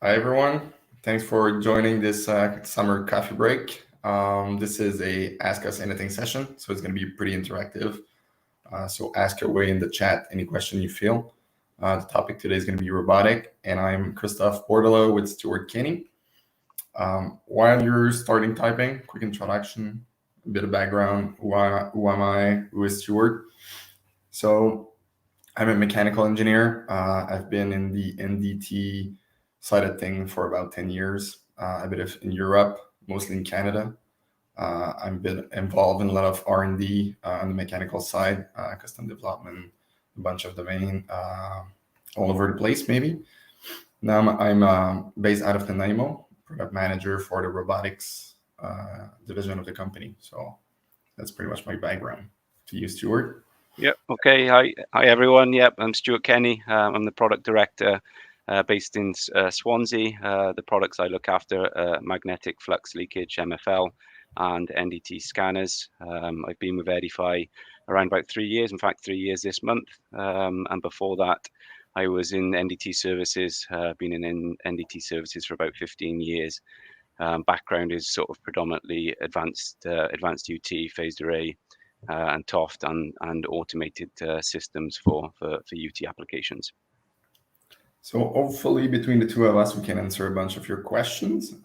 Hi, everyone. Thanks for joining this summer coffee break. This is a Ask Us Anything session, so it's going to be pretty interactive. So ask away in the chat any question you feel. The topic today is going to be robotic, and I'm Christophe Bordeleau with Stuart Kenny. While you're starting typing, quick introduction, a bit of background. Who am I? Who is Stuart? So I'm a mechanical engineer. I've been in the NDT side of things for about 10 years, a bit of in Europe, mostly in Canada. I've been involved in a lot of R&D on the mechanical side, custom development, a bunch of domain, all over the place maybe. Now I'm based out of Nanaimo, product manager for the robotics division of the company. So that's pretty much my background. To you, Stuart. Yep. Okay. Hi, everyone. Yep. I'm Stuart Kenny. I'm the product director based in Swansea. The products I look after magnetic flux leakage, MFL, and NDT scanners. I've been with Edify around about 3 years. In fact, 3 years this month. And before that, I was in NDT services. Been in NDT services for about 15 years. Background is sort of predominantly advanced UT, phased array. And TOFT and automated systems for UT applications. So hopefully between the two of us, we can answer a bunch of your questions.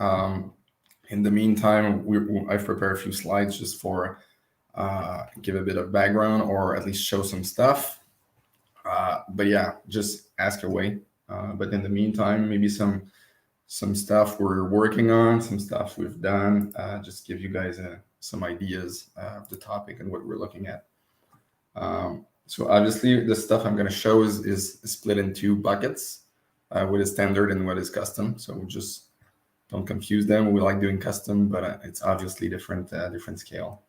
In the meantime, I've prepared a few slides just for give a bit of background or at least show some stuff. But yeah, just ask away. But in the meantime, maybe some stuff we're working on, some stuff we've done, just give you guys some ideas of the topic and what we're looking at. So obviously the stuff I'm going to show is split in two buckets, what is standard and what is custom. So just don't confuse them. We like doing custom, but it's obviously different scale.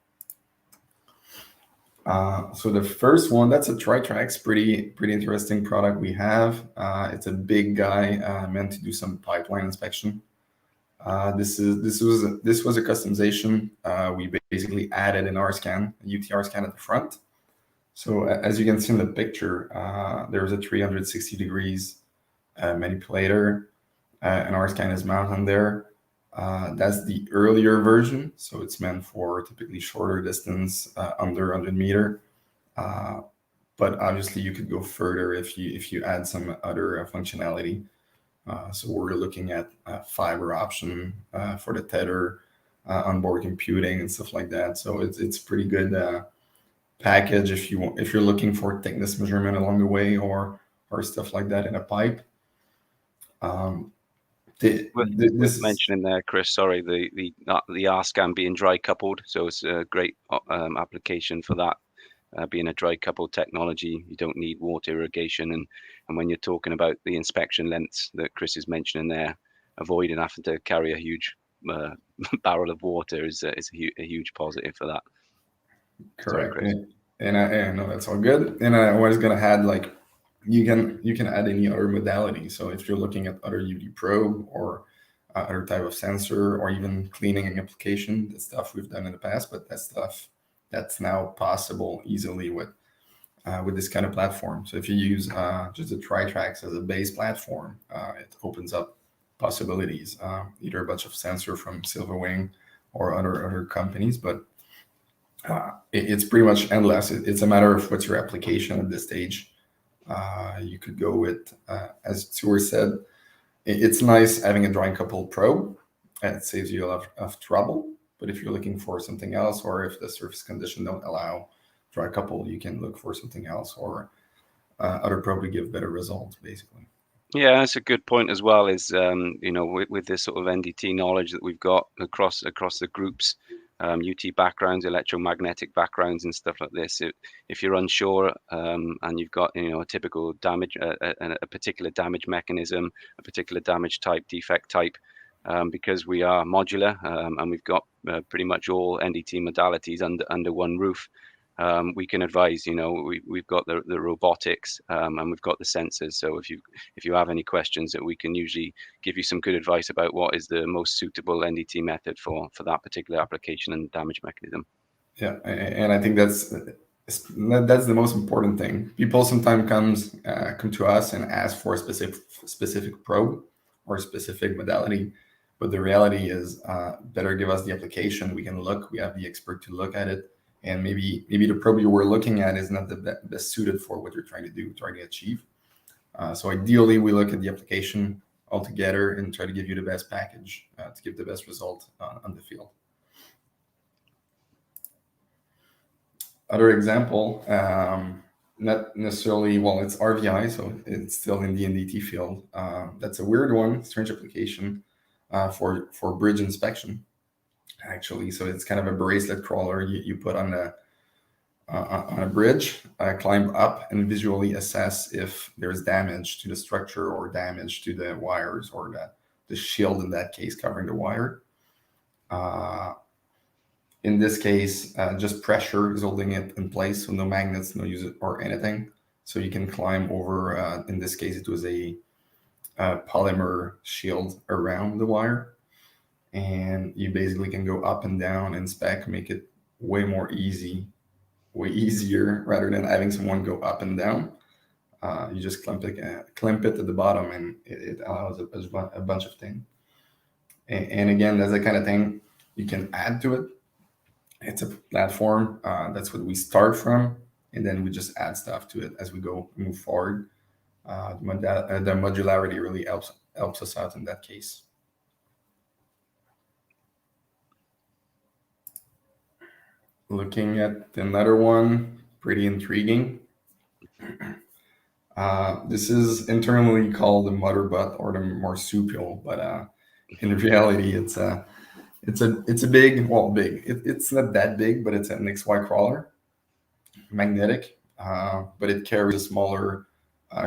So the first one, that's a Tritrax, pretty interesting product we have. It's a big guy meant to do some pipeline inspection. This was a customization. We basically added an R-scan, a UT R-scan at the front. So as you can see in the picture, there's a 360 degrees manipulator. An R-scan is mounted on there. That's the earlier version, so it's meant for typically shorter distance, under 100 meter. But obviously you could go further if you add some other functionality. So we're looking at fiber option for the tether, onboard computing and stuff like that. So it's pretty good package if you're looking for thickness measurement along the way or stuff like that in a pipe. This mentioning there, Chris. Sorry, the R-scan being dry coupled, so it's a great application for that. Being a dry coupled technology, you don't need water irrigation, and when you're talking about the inspection lengths that Chris is mentioning there, avoiding having to carry a huge barrel of water is a huge positive for that. Correct. Sorry, and I know that's all good. And I was gonna add, like, you can add any other modality. So if you're looking at other UD probe or other type of sensor or even cleaning an application, that's stuff we've done in the past, but that's stuff that's now possible easily with this kind of platform. So if you use just the Tritrax as a base platform, it opens up possibilities, either a bunch of sensor from Silverwing or other companies, but it's pretty much endless. It's a matter of what's your application at this stage. You could go with, as Stuart said, it's nice having a dry coupled probe. It saves you a lot of trouble. But if you're looking for something else, or if the surface condition don't allow dry couple, you can look for something else, or other probe to give better results, basically. Yeah, that's a good point as well. Is with this sort of NDT knowledge that we've got across the groups, UT backgrounds, electromagnetic backgrounds, and stuff like this. If you're unsure and you've got a typical damage, a particular damage mechanism, a particular damage type, defect type, because we are modular and we've got pretty much all NDT modalities under one roof. We can advise. We've got the robotics and we've got the sensors. So if you have any questions, that we can usually give you some good advice about what is the most suitable NDT method for that particular application and damage mechanism. Yeah, and I think that's the most important thing. People sometimes come to us and ask for a specific probe our specific modality. But the reality is, better give us the application. We can look. We have the expert to look at it, and maybe the probe you were looking at is not the best suited for what you're trying to achieve. So ideally, we look at the application altogether and try to give you the best package to give the best result on the field. Other example, not necessarily, well, it's RVI, so it's still in the NDT field. That's a weird one, strange application for bridge inspection, actually. So it's kind of a bracelet crawler you put on a bridge, climb up and visually assess if there's damage to the structure or damage to the wires or the shield, in that case, covering the wire. In this case, just pressure is holding it in place, so no magnets, no use it or anything. So you can climb over, in this case, it was a polymer shield around the wire. And you basically can go up and down, inspect, make it way easier rather than having someone go up and down. You just clamp it at the bottom, and it allows a bunch of things. And again, that's the kind of thing you can add to it. It's a platform. That's what we start from, and then we just add stuff to it as we move forward. The modularity really helps us out in that case. Looking at another one, pretty intriguing. This is internally called the motor butt or the marsupial, but in reality, it's a big, it's not that big, but it's an XY crawler, magnetic, but it carries a smaller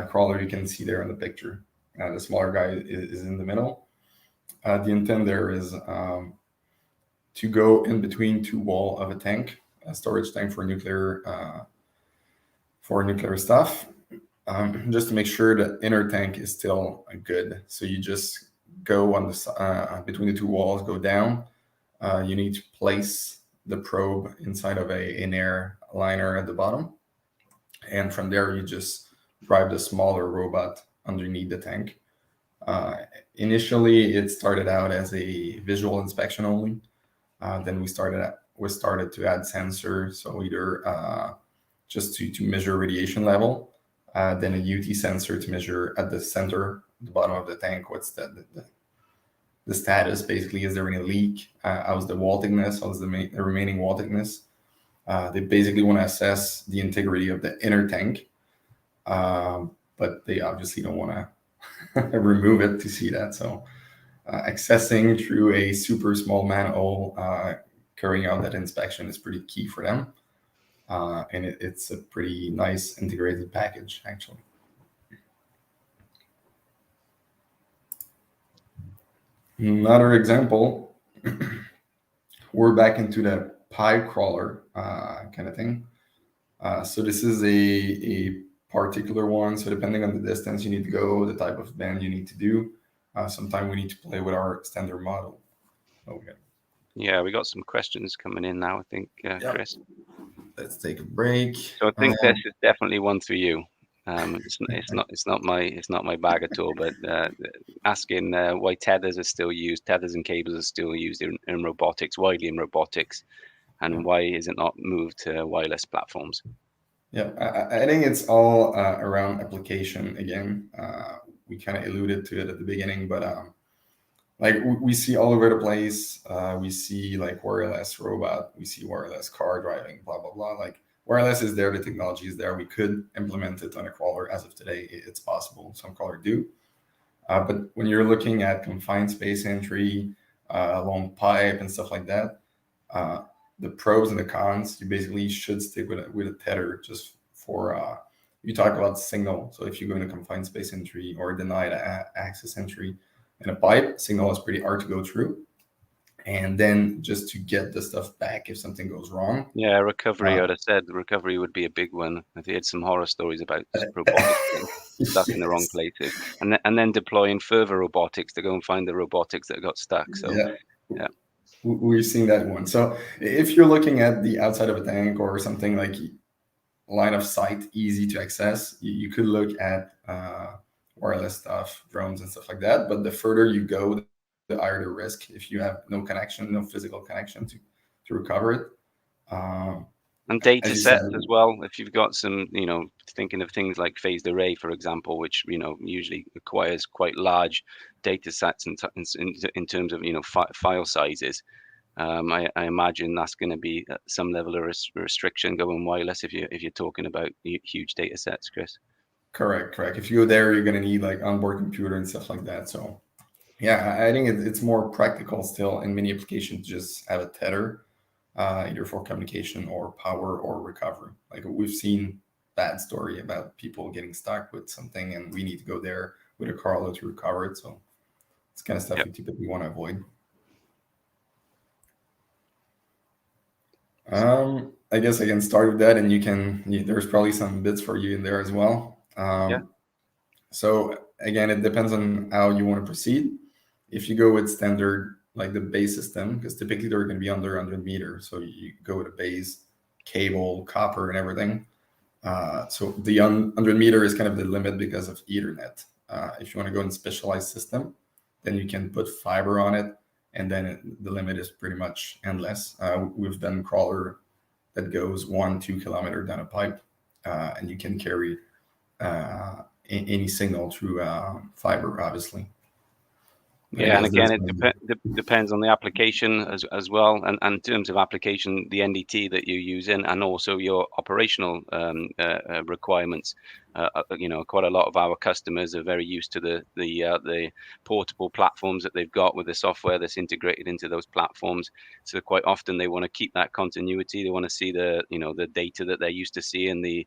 crawler you can see there in the picture. The smaller guy is in the middle. The intent there is to go in between two walls of a tank, a storage tank for nuclear stuff, just to make sure the inner tank is still good. So you just go on the between the two walls, go down. You need to place the probe inside of an air liner at the bottom, and from there you just drive the smaller robot underneath the tank. Initially, it started out as a visual inspection only. Then we started to add sensors, so either just to measure radiation level, then a UT sensor to measure at the center, the bottom of the tank, what's the status, basically, is there any leak, how's the wall thickness, how's the remaining wall thickness. They basically want to assess the integrity of the inner tank, but they obviously don't want to remove it to see that. So accessing through a super small manhole, carrying out that inspection is pretty key for them. And it's a pretty nice integrated package, actually. Another example, we're back into the pipe crawler kind of thing. So this is a particular one. So depending on the distance you need to go, the type of bend you need to do, sometimes we need to play with our standard model. Okay. Yeah, we got some questions coming in now, I think, Chris. Let's take a break. So I think this is definitely one for you. It's not my bag at all. But asking why tethers and cables are still used in robotics, widely in robotics, and why is it not moved to wireless platforms? Yeah, I think it's all around application again. We kind of alluded to it at the beginning, but like we see all over the place. We see like wireless robot, we see wireless car driving, blah, blah, blah. Like wireless is there, the technology is there. We could implement it on a crawler as of today. It's possible. Some crawlers do. But when you're looking at confined space entry, long pipe and stuff like that, the pros and the cons, you basically should stick with a tether just for, you talk about signal. So if you go in a confined space entry or denied access entry in a pipe, signal is pretty hard to go through. And then just to get the stuff back if something goes wrong. Yeah, recovery, I'd have said recovery would be a big one. I've heard some horror stories about robotics stuck in the wrong places. And then deploying further robotics to go and find the robotics that got stuck. So, yeah. We've seen that one. So if you're looking at the outside of a tank or something like line of sight, easy to access, you could look at wireless stuff, drones and stuff like that. But the further you go, the higher the risk if you have no connection, no physical connection to recover it. And As data you said, sets as well. If you've got some, thinking of things like phased array, for example, which usually requires quite large data sets in terms of file sizes. I imagine that's going to be some level of restriction going wireless if you're talking about huge data sets, Chris. correct. If you go there, you're going to need like onboard computer and stuff like that. So yeah, I think it's more practical still in many applications to just have a tether, either for communication or power or recovery. Like we've seen bad story about people getting stuck with something, and we need to go there with a Carlo to recover it. So it's kind of stuff Yep. we typically want to avoid. I guess I can start with that, and there's probably some bits for you in there as well. Yeah. So again, it depends on how you want to proceed. If you go with standard, like the base system, because typically they're going to be under 100 meters, so you go with a base, cable, copper, and everything. So the 100 meter is kind of the limit because of Ethernet. If you want to go in specialized system, then you can put fiber on it, and then the limit is pretty much endless. We've done crawler that goes 1-2 kilometer down a pipe, and you can carry any signal through fiber, obviously. But Yeah, and again, it there's depends on the application as well, and in terms of application, the NDT that you're using, and also your operational requirements. Quite a lot of our customers are very used to the portable platforms that they've got with the software that's integrated into those platforms. So quite often they want to keep that continuity. They want to see the data that they're used to seeing, the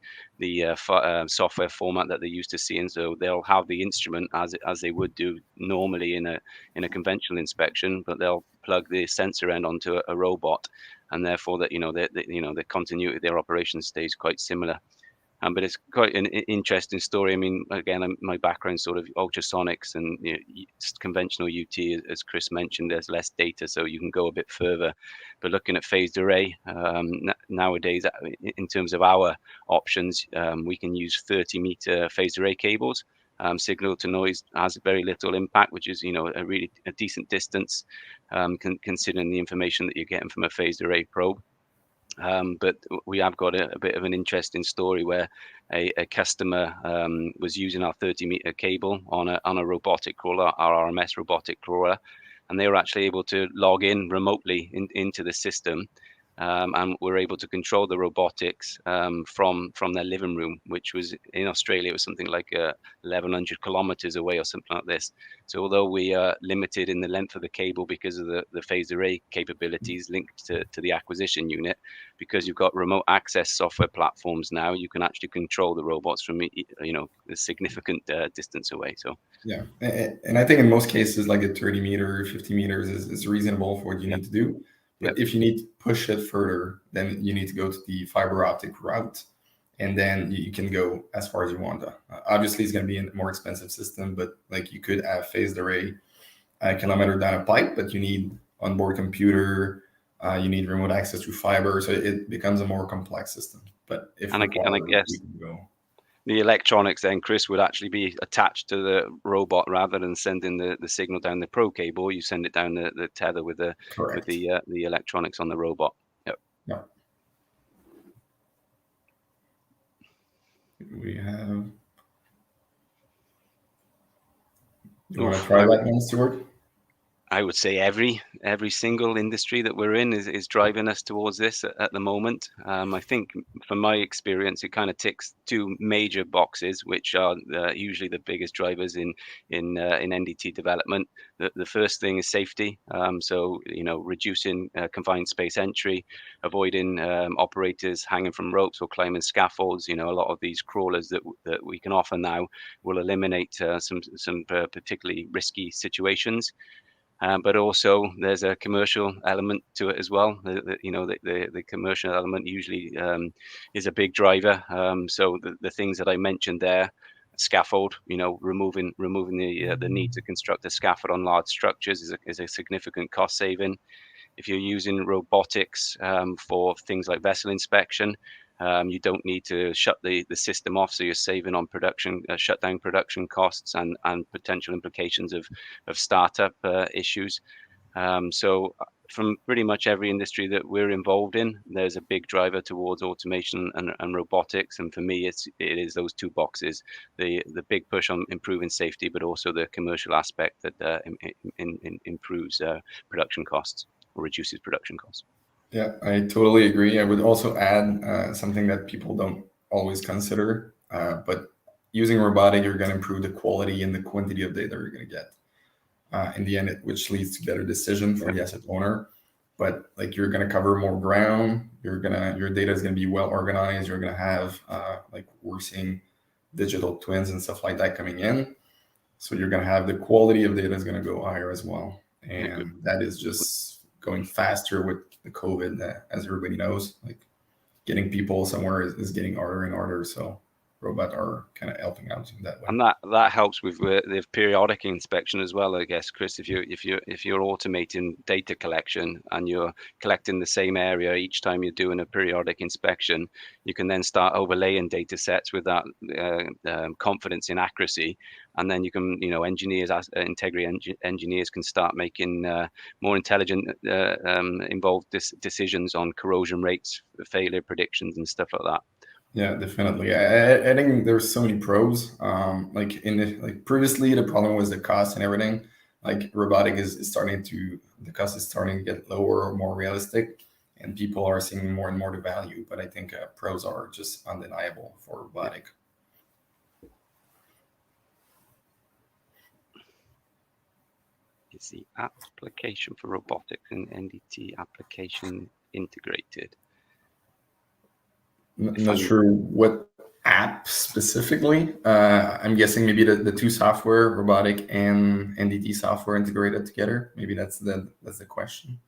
software format that they're used to seeing. So they'll have the instrument as they would do normally in a conventional inspection, but they'll plug the sensor end onto a robot, and therefore that the continuity of their operation stays quite similar. But it's quite an interesting story. I mean, again, my background sort of ultrasonics and conventional UT, as Chris mentioned, there's less data, so you can go a bit further. But looking at phased array nowadays, in terms of our options, we can use 30-meter phased array cables. Signal to noise has very little impact, which is a decent distance, considering the information that you're getting from a phased array probe. But we have got a bit of an interesting story where a customer was using our 30-meter cable on a robotic crawler, our RMS robotic crawler, and they were actually able to log in remotely into the system. And were able to control the robotics from their living room, which was in Australia. It was something like 1,100 kilometers away or something like this. So although we are limited in the length of the cable because of the phased array capabilities linked to the acquisition unit, because you've got remote access software platforms now, you can actually control the robots from a significant distance away. So yeah, and I think in most cases, like a 30 meter, 50 meters is reasonable for what you need to do. But if you need to push it further, then you need to go to the fiber optic route, and then you can go as far as you want. Obviously, it's going to be a more expensive system, but like you could have phased array a kilometer down a pipe, but you need onboard computer, you need remote access through fiber, so it becomes a more complex system. But if and I guess we can go. The electronics then, Chris, would actually be attached to the robot rather than sending the signal down the pro cable. You send it down the tether with the Correct. the electronics on the robot. Yep. Yeah. We have. You want to try that one, Stuart? I would say every single industry that we're in is driving us towards this at the moment. I think from my experience, it kind of ticks two major boxes, which are usually the biggest drivers in NDT development. The first thing is safety. So reducing confined space entry, avoiding operators hanging from ropes or climbing scaffolds. A lot of these crawlers that we can offer now will eliminate some particularly risky situations. But also there's a commercial element to it as well. The commercial element usually is a big driver. So the things that I mentioned there, scaffold, removing the need to construct a scaffold on large structures is a significant cost saving. If you're using robotics for things like vessel inspection, You don't need to shut the system off, so you're saving on production, shut down production costs and potential implications of startup issues. So from pretty much every industry that we're involved in, there's a big driver towards automation and robotics. And for me, it is those two boxes: the big push on improving safety, but also the commercial aspect that improves production costs or reduces production costs. Yeah, I totally agree. I would also add something that people don't always consider, but using robotic, you're going to improve the quality and the quantity of data you're going to get. In the end, which leads to better decision for the asset owner. But like, you're going to cover more ground. Your data is going to be well organized. You're going to have like, we're seeing digital twins and stuff like that coming in. So you're going to have the quality of data is going to go higher as well, and that is just going faster with the COVID. As everybody knows, like, getting people somewhere is getting harder and harder. So robots are kind of helping out in that way. And that helps with the periodic inspection as well, I guess, Chris. If you're automating data collection and you're collecting the same area each time you're doing a periodic inspection, you can then start overlaying data sets with that confidence in accuracy, and then you can, engineers, integrity engineers, can start making more intelligent, involved decisions on corrosion rates, failure predictions, and stuff like that. Yeah, definitely. I think there's so many pros. Like previously, the problem was the cost and everything. Like, robotic is the cost is starting to get lower or more realistic, and people are seeing more and more the value. But I think pros are just undeniable for robotic. Is the application for robotics and NDT application integrated? Not sure what app specifically. I'm guessing maybe the two software, robotic and NDT software, integrated together. Maybe that's the question.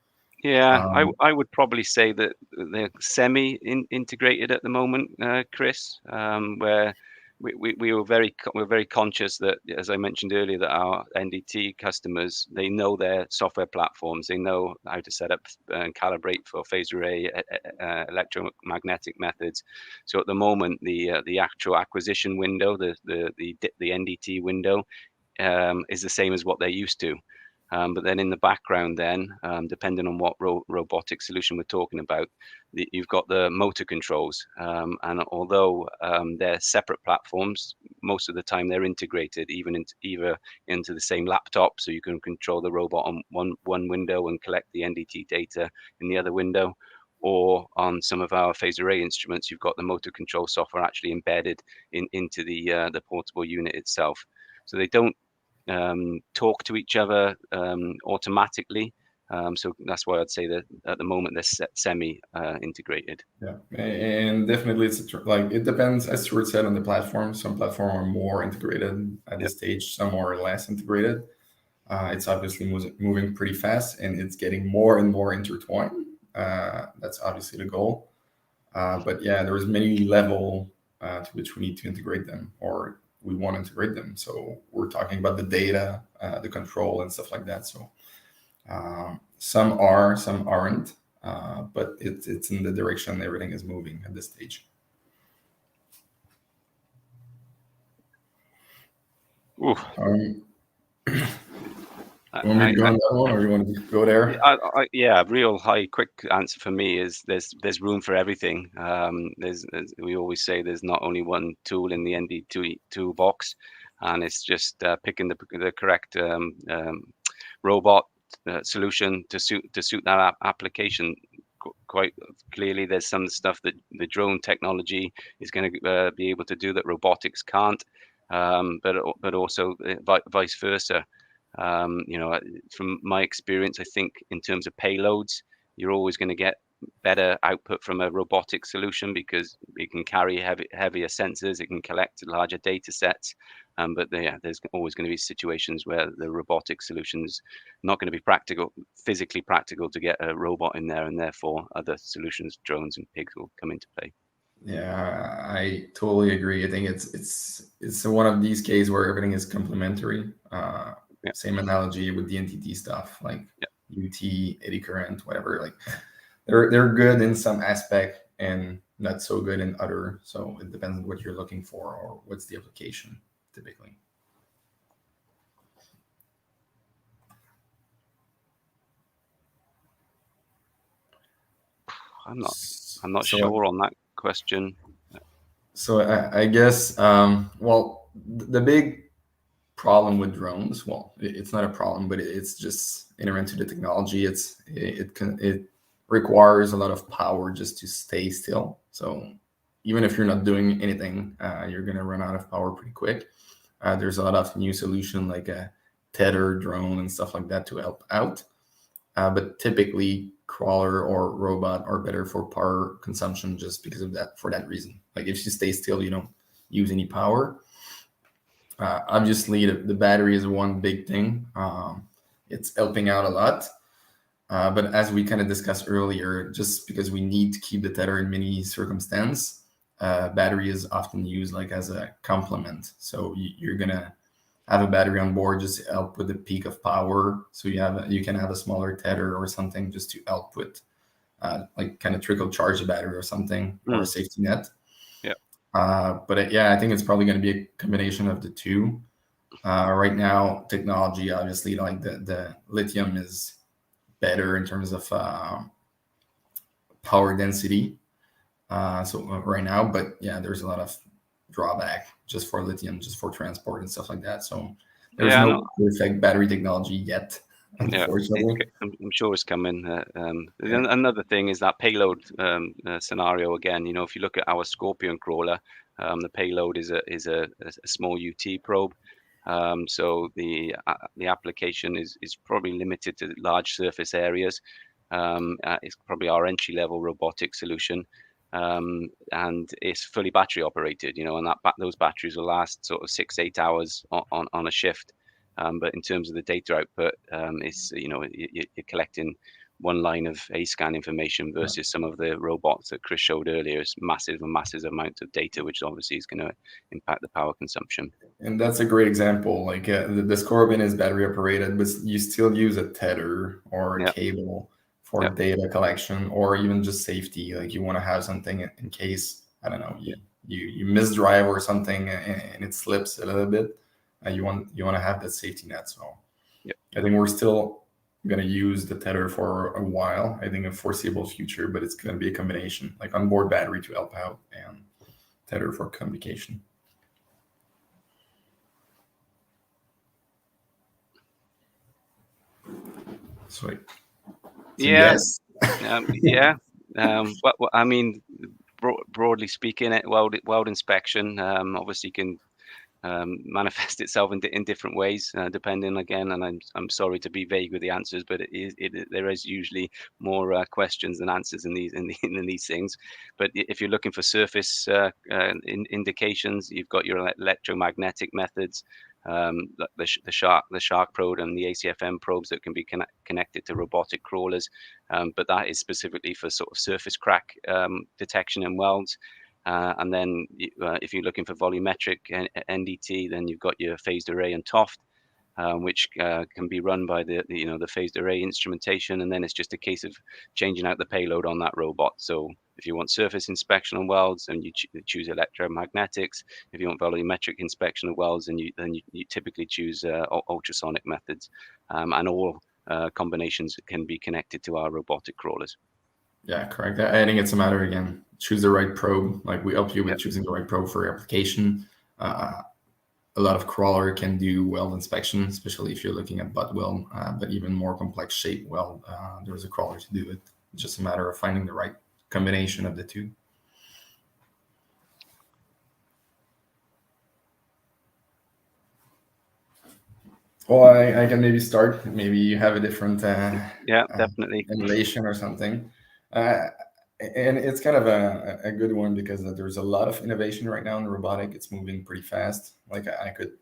Yeah, I would probably say that they're semi-integrated at the moment, Chris. Where we're very conscious that, as I mentioned earlier, that our NDT customers, they know their software platforms, they know how to set up and calibrate for phased array, electromagnetic methods. So at the moment, the actual acquisition window, the NDT window, is the same as what they're used to. But then in the background, depending on what robotic solution we're talking about, you've got the motor controls. And although they're separate platforms, most of the time they're integrated either into the same laptop, so you can control the robot on one window and collect the NDT data in the other window. Or on some of our phased array instruments, you've got the motor control software actually embedded into the portable unit itself. So they don't talk to each other automatically. So that's why I'd say that at the moment they're semi-integrated. Yeah, and definitely like, it depends, as Stuart said, on the platform. Some platforms are more integrated at this stage, some are less integrated. It's obviously moving pretty fast, and it's getting more and more intertwined. That's obviously the goal. But yeah, there's many level to which we need to integrate them, or we want to integrate them. So we're talking about the data, the control, and stuff like that. So some are, some aren't, but it's in the direction everything is moving at this stage. You want me to go on that one, or you want to go there? Yeah, real high, quick answer for me is there's room for everything. We always say there's not only one tool in the NDT toolbox, and it's just picking the correct robot solution to suit that application. Quite clearly, there's some stuff that the drone technology is going to be able to do that robotics can't, but also vice versa. From my experience, I think in terms of payloads, you're always going to get better output from a robotic solution because it can carry heavier sensors, it can collect larger data sets. But there's always going to be situations where the robotic solution's not going to be physically practical to get a robot in there, and therefore other solutions, drones and pigs, will come into play. Yeah, I totally agree. I think it's one of these cases where everything is complementary. Same analogy with the NTT stuff, like UT, eddy current, whatever. Like, they're good in some aspect and not so good in other. So it depends on what you're looking for or what's the application typically. I'm not sure on that question. So I guess, well, the big problem with drones, well, it's not a problem, but it's just inherent to the technology. It requires a lot of power just to stay still. So even if you're not doing anything, you're going to run out of power pretty quick. There's a lot of new solution like a tether drone and stuff like that to help out. But typically crawler or robot are better for power consumption just because of that, for that reason. Like if you stay still, you don't use any power. Obviously, the battery is one big thing. It's helping out a lot. But as we kind of discussed earlier, just because we need to keep the tether in many circumstances, battery is often used like as a complement. So you're gonna have a battery on board just to help with the peak of power. So you can have a smaller tether or something just to help with like kind of trickle charge the battery or something, or a safety net. But yeah, I think it's probably going to be a combination of the two. Right now, technology, obviously, like the lithium is better in terms of power density. So right now, but yeah, there's a lot of drawback just for lithium, just for transport and stuff like that. So there's no perfect battery technology yet, unfortunately. I'm sure it's coming. Another thing is that payload scenario again. If you look at our Scorpion crawler, the payload is a small UT probe. So the application is probably limited to large surface areas. It's probably our entry level robotic solution. And it's fully battery operated, and those batteries will last sort of 6-8 hours on a shift. But in terms of the data output, it's you're collecting one line of A-scan information versus some of the robots that Chris showed earlier. It's massive amount of data, which obviously is going to impact the power consumption. And that's a great example. Like the Scorpion is battery operated, but you still use a tether or a cable for data collection, or even just safety. Like you want to have something in case, I don't know, you misdrive or something and it slips a little bit. You want to have that safety net. So I think we're still going to use the tether for a while. I think a foreseeable future, but it's going to be a combination, like onboard battery to help out and tether for communication. Sweet. Yes. Well, I mean, broadly speaking, weld inspection obviously can manifest itself in different ways, depending again. And I'm sorry to be vague with the answers, but there is usually more questions than answers in these things. But if you're looking for surface indications, you've got your electromagnetic methods. The shark probe and the ACFM probes that can be connected to robotic crawlers, but that is specifically for sort of surface crack detection and welds. And then if you're looking for volumetric NDT, then you've got your phased array and TOFT, which can be run by the phased array instrumentation, and then it's just a case of changing out the payload on that robot. So if you want surface inspection on welds, and you choose electromagnetics. If you want volumetric inspection of welds, then you typically choose ultrasonic methods, and all combinations can be connected to our robotic crawlers. Yeah, correct. I think it's a matter, again, choose the right probe. Like we help you with choosing the right probe for your application. A lot of crawler can do weld inspection, especially if you're looking at butt weld, but even more complex shape weld, there's a crawler to do it. It's just a matter of finding the right combination of the two. Well, I can maybe start. Maybe you have a different definitely innovation or something. And it's kind of a good one because there's a lot of innovation right now in robotic. It's moving pretty fast. Like I could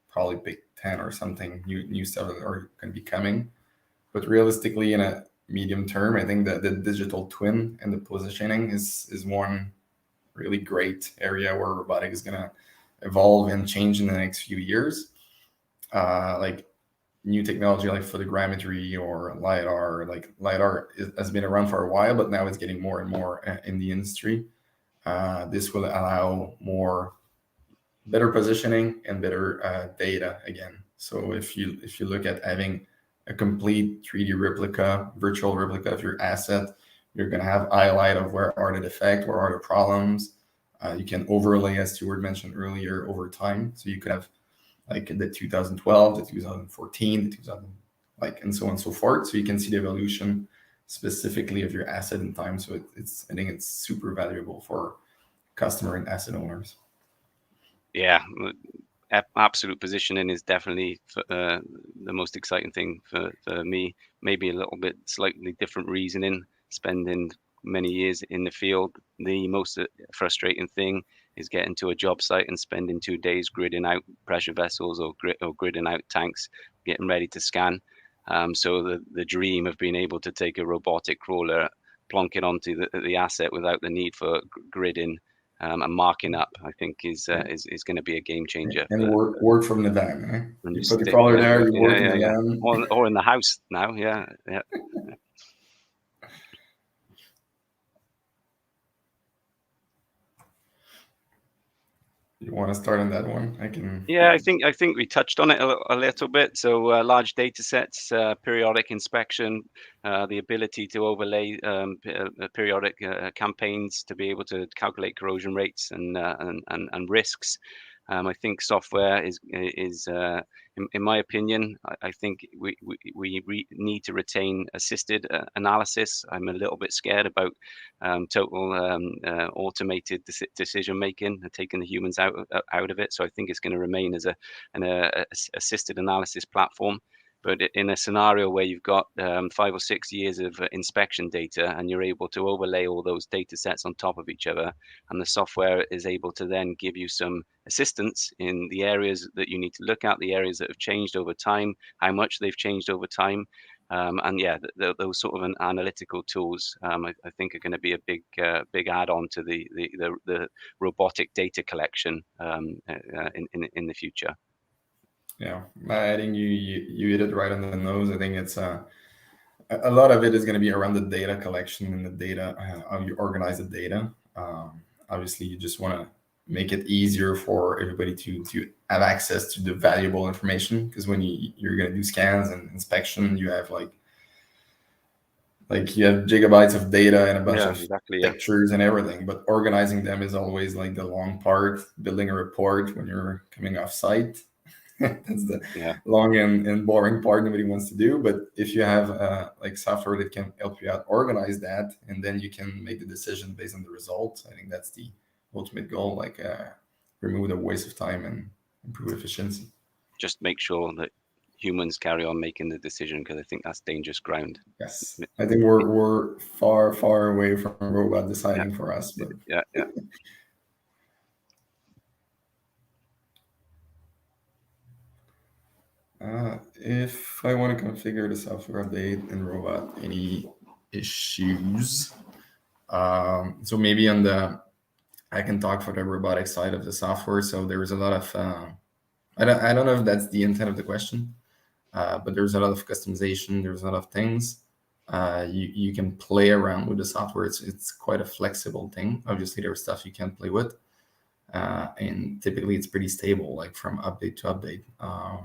probably pick 10 or something new stuff that are going to be coming. But realistically, in a medium term, I think that the digital twin and the positioning is one really great area where robotic is going to evolve and change in the next few years. Like new technology like photogrammetry or LiDAR. Like LiDAR has been around for a while, but now it's getting more and more in the industry. This will allow better positioning and better data again. So if you look at having a complete 3D replica, virtual replica of your asset, you're going to have highlight of where are the defects, where are the problems. You can overlay, as Stuart mentioned earlier, over time. So you could have like the 2012, the 2014, the 2000, like, and so on and so forth. So you can see the evolution specifically of your asset in time. So I think it's super valuable for customer and asset owners. Yeah, absolute positioning is definitely the most exciting thing for me. Maybe a little bit slightly different reasoning, spending many years in the field. The most frustrating thing is getting to a job site and spending 2 days gridding out pressure vessels or gridding out tanks, getting ready to scan. So the dream of being able to take a robotic crawler, plonk it onto the asset without the need for gridding and marking up, I think is going to be a game changer. And work from the van. Eh? And You put the crawler there, you work in the van. Or in the house now, yeah. You want to start on that one? I can. Yeah, I think we touched on it a little bit. So large data sets, periodic inspection, the ability to overlay periodic campaigns to be able to calculate corrosion rates and risks. I think software is in my opinion, I think we need to retain assisted analysis. I'm a little bit scared about total automated decision making and taking the humans out of it. So I think it's going to remain as an assisted analysis platform. But in a scenario where you've got 5 or 6 years of inspection data and you're able to overlay all those data sets on top of each other, and the software is able to then give you some assistance in the areas that you need to look at, the areas that have changed over time, how much they've changed over time. And yeah, those sort of analytical tools, I think, are going to be a big add-on to the robotic data collection in the future. Yeah, I think you hit it right on the nose. I think it's a lot of it is going to be around the data collection and the data, how you organize the data. Obviously, you just want to make it easier for everybody to have access to the valuable information, because when you're going to do scans and inspection, you have like you have gigabytes of data and a bunch of pictures and everything, but organizing them is always like the long part. Building a report when you're coming off site, that's the long and boring part nobody wants to do. But if you have like software that can help you out organize that, and then you can make the decision based on the results, I think that's the ultimate goal. Like remove the waste of time and improve efficiency. Just make sure that humans carry on making the decision, because I think that's dangerous ground. Yes, I think we're far away from robot deciding for us. But yeah. If I want to configure the software update in robot, any issues? So maybe I can talk for the robotic side of the software. So there is a lot of I don't know if that's the intent of the question, but there's a lot of customization. There's a lot of things you can play around with the software. It's quite a flexible thing. Obviously, there's stuff you can't play with, and typically it's pretty stable, like from update to update. I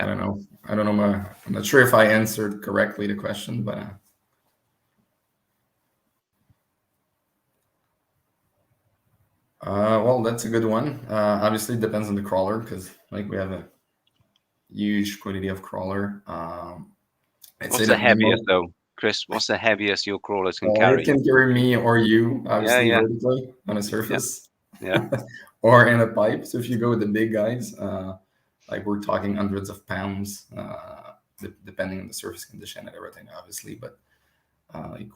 don't know. I'm not sure if I answered correctly the question, but well, that's a good one. Obviously, it depends on the crawler, because like we have a huge quantity of crawler. What's the heaviest though, Chris? What's the heaviest your crawlers can carry? It can carry me or you, obviously, vertically on a surface, or in a pipe. So if you go with the big guys, like we're talking hundreds of pounds, depending on the surface condition and everything, obviously. But and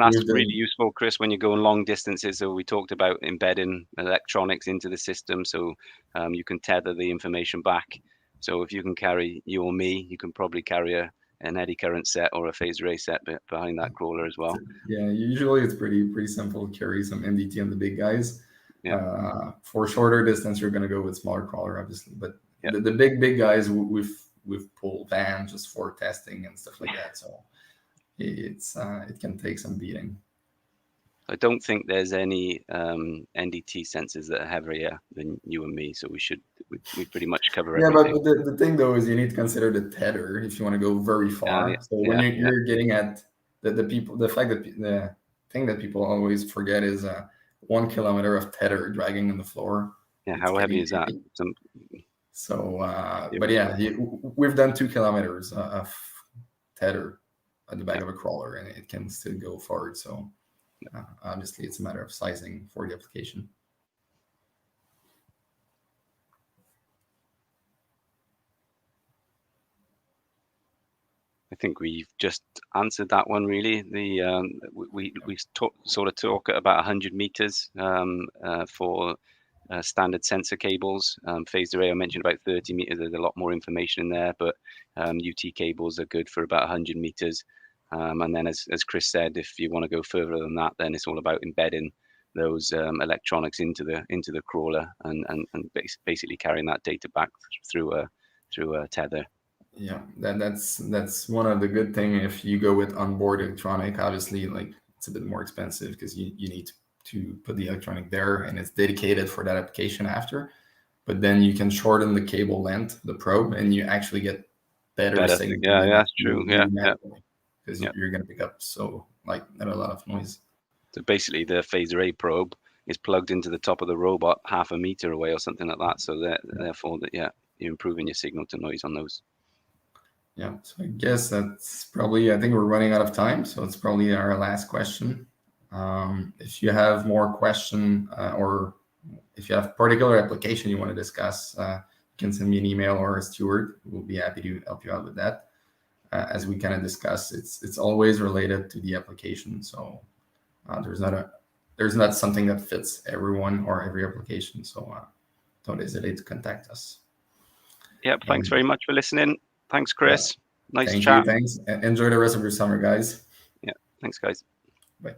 that's really useful, Chris, when you're going long distances. So we talked about embedding electronics into the system, so you can tether the information back. So if you can carry you or me, you can probably carry an eddy current set or a phase array set behind that crawler as well. Yeah, usually it's pretty simple to carry some NDT on the big guys. For shorter distance, you're going to go with smaller crawler, obviously. But the big guys, we've pulled van just for testing and stuff like that. So it can take some beating. I don't think there's any NDT sensors that are heavier than you and me, so we pretty much cover everything. But the thing though is you need to consider the tether if you want to go very far. So when you're getting at the fact that the thing that people always forget is 1 kilometer of tether dragging on the floor. Yeah, how heavy is that? So, but yeah, we've done 2 kilometers of tether at the back of a crawler, and it can still go forward. So obviously, it's a matter of sizing for the application. I think we've just answered that one really. We sort of talk at about 100 meters for standard sensor cables. Phased array I mentioned about 30 meters. There's a lot more information in there, but UT cables are good for about 100 meters. And then as Chris said, if you want to go further than that, then it's all about embedding those electronics into the crawler and basically carrying that data back through a tether. Yeah, that's one of the good thing. If you go with onboard electronic, obviously, like it's a bit more expensive because you need to put the electronic there, and it's dedicated for that application after. But then you can shorten the cable length, the probe, and you actually get better signal. Yeah, that's true. Yeah, because you're going to pick up not a lot of noise. So basically, the phased array probe is plugged into the top of the robot half a meter away or something like that. So therefore, you're improving your signal to noise on those. Yeah, so I guess that's probably, I think we're running out of time, so it's probably our last question. If you have more question or if you have particular application you want to discuss, you can send me an email or a Stuart. We'll be happy to help you out with that. As we kind of discussed, it's always related to the application, so there's not something that fits everyone or every application, so don't hesitate to contact us. Yep, thanks very much for listening. Thanks, Chris. Yeah. Nice chat. Thanks. Enjoy the rest of your summer, guys. Yeah, thanks, guys. Bye.